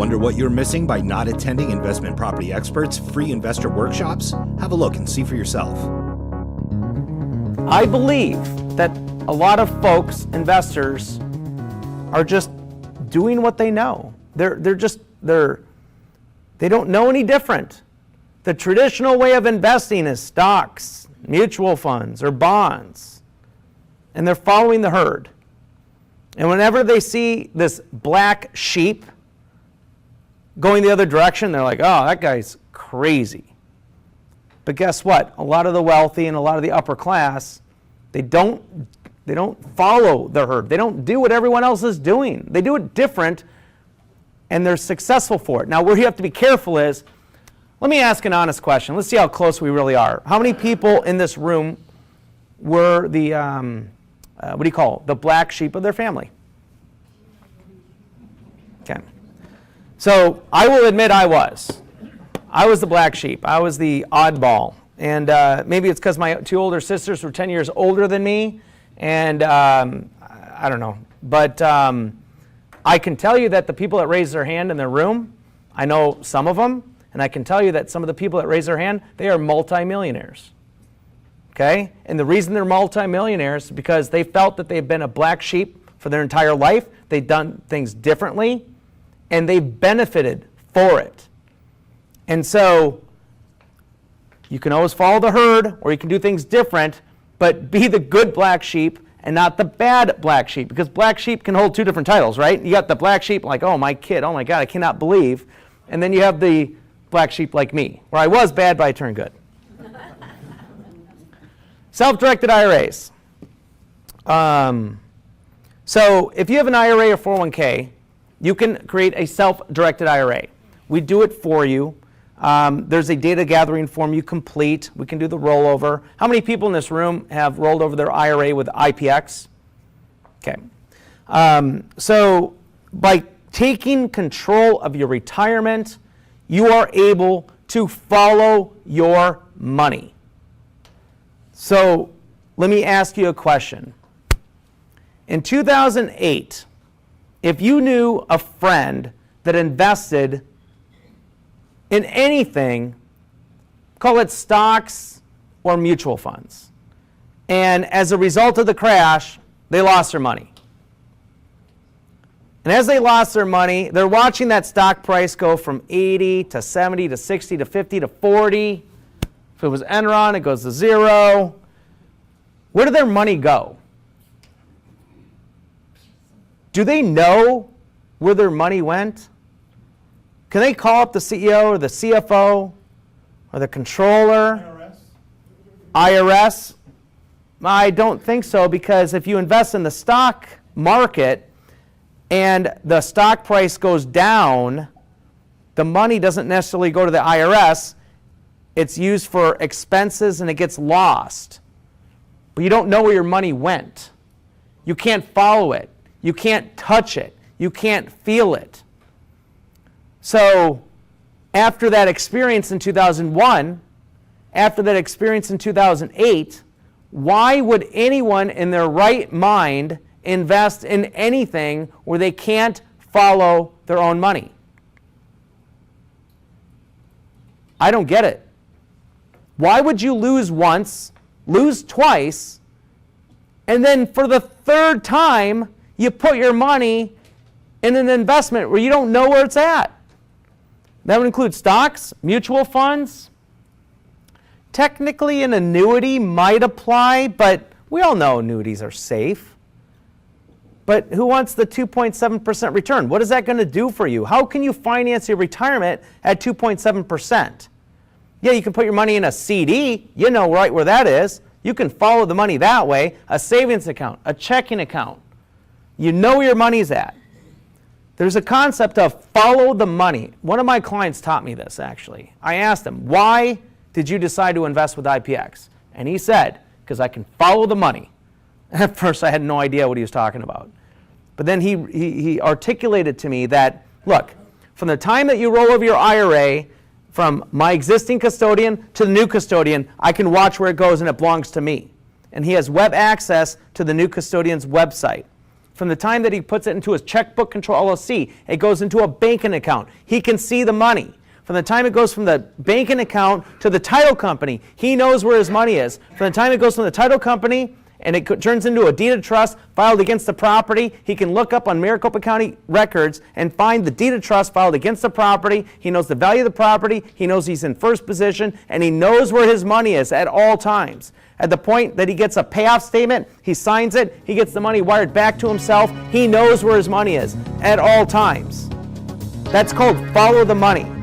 Wonder what you're missing by not attending Investment Property Experts' free investor workshops? Have a look and see for yourself. I believe that a lot of folks, investors, are just doing what they know. They don't know any different. The traditional way of investing is stocks, mutual funds, or bonds, and they're following the herd. And whenever they see this black sheep going the other direction, they're like, oh, that guy's crazy. But guess what? A lot of the wealthy and a lot of the upper class, they don't follow the herd. They don't do what everyone else is doing. They do it different, and they're successful for it. Now, where you have to be careful is, let me ask an honest question. Let's see how close we really are. How many people in this room were the, the black sheep of their family? Okay. So I will admit I was the black sheep. I was the oddball. And maybe it's because my two older sisters were 10 years older than me. And I don't know. But I can tell you that the people that raised their hand in their room, I know some of them. And I can tell you that some of the people that raise their hand, they are multimillionaires. Okay? And the reason they're multimillionaires is because they felt that they've been a black sheep for their entire life. They've done things differently, and they've benefited for it. And so you can always follow the herd, or you can do things different, but be the good black sheep and not the bad black sheep, because black sheep can hold two different titles, right? You got the black sheep like, oh, my kid, oh my God, I cannot believe. And then you have the black sheep like me, where I was bad, but I turned good. Self-directed IRAs. So if you have an IRA or 401k, you can create a self-directed IRA. We do it for you. There's a data gathering form you complete. We can do the rollover. How many people in this room have rolled over their IRA with IPX? Okay. So by taking control of your retirement, you are able to follow your money. So let me ask you a question. In 2008, if you knew a friend that invested in anything, call it stocks or mutual funds, and as a result of the crash, they lost their money. And as they lost their money, they're watching that stock price go from 80 to 70 to 60 to 50 to 40. If it was Enron, it goes to 0. Where did their money go? Do they know where their money went? Can they call up the CEO or the CFO or the controller? IRS? I don't think so, because if you invest in the stock market and the stock price goes down, the money doesn't necessarily go to the IRS. It's used for expenses and it gets lost. But you don't know where your money went. You can't follow it. You can't touch it. You can't feel it. So after that experience in 2001, after that experience in 2008, why would anyone in their right mind invest in anything where they can't follow their own money? I don't get it. Why would you lose once, lose twice, and then for the third time, you put your money in an investment where you don't know where it's at? That would include stocks, mutual funds. Technically, an annuity might apply, but we all know annuities are safe. But who wants the 2.7% return? What is that going to do for you? How can you finance your retirement at 2.7%? Yeah, you can put your money in a CD. You know right where that is. You can follow the money that way. A savings account, a checking account. You know where your money's at. There's a concept of follow the money. One of my clients taught me this, actually. I asked him, why did you decide to invest with IPX? And he said, because I can follow the money. At first, I had no idea what he was talking about. But then he articulated to me that, look, from the time that you roll over your IRA, from my existing custodian to the new custodian, I can watch where it goes and it belongs to me. And he has web access to the new custodian's website. from the time that he puts it into his checkbook control LLC, it goes into a banking account. He can see the money. From the time it goes from the banking account to the title company, he knows where his money is. From the time it goes from the title company and it turns into a deed of trust filed against the property, he can look up on Maricopa County records and find the deed of trust filed against the property. He knows the value of the property, he knows he's in first position, and he knows where his money is at all times. At the point that he gets a payoff statement, he signs it, he gets the money wired back to himself, he knows where his money is at all times. That's called follow the money.